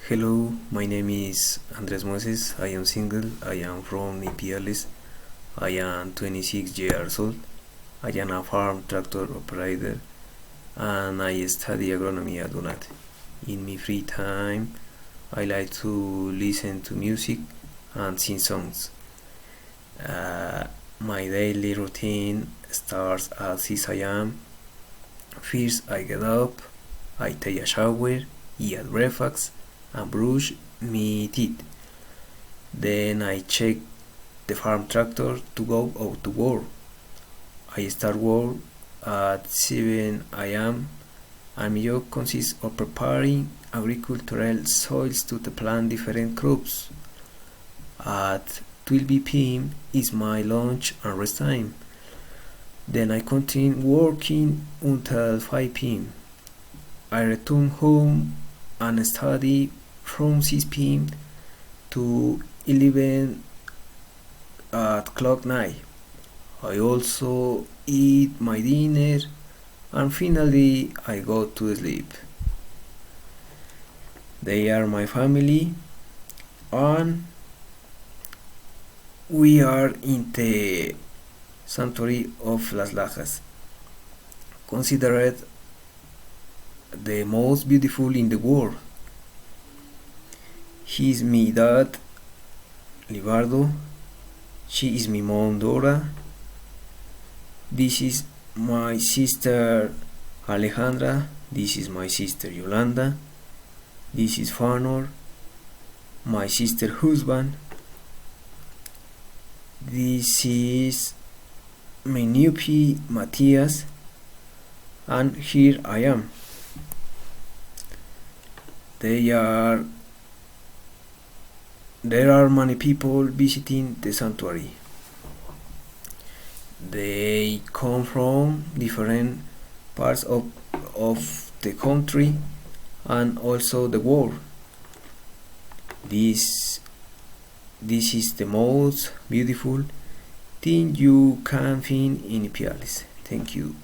Hello, my name is Andres Moses. I am single. I am from Ipiales. I am 26 years old. I am a farm tractor operator and I study agronomy at UNAT. In my free time, I like to listen to music and sing songs. My daily routine starts at 6 a.m. First, I get up, I take a shower, eat breakfast, and brush my teeth. Then I check the farm tractor to go out to work. I start work at 7 a.m. and my job consists of preparing agricultural soils to plant different crops. At 12 p.m. is my lunch and rest time. Then I continue working until 5 p.m. I return home and study from 6 p.m. to 11 o'clock night. I also eat my dinner and finally I go to sleep. They are my family and we are in the sanctuary of Las Lajas, considered the most beautiful in the world. He is my dad, Libardo. She is my mom, Dora. This is my sister, Alejandra. This is my sister, Yolanda. This is Fanor, my sister husband. This is my nephew, Matthias. And here I am. There are many people visiting the sanctuary. They come from different parts of the country and also the world. This is the most beautiful thing you can find in Ipiales. Thank you.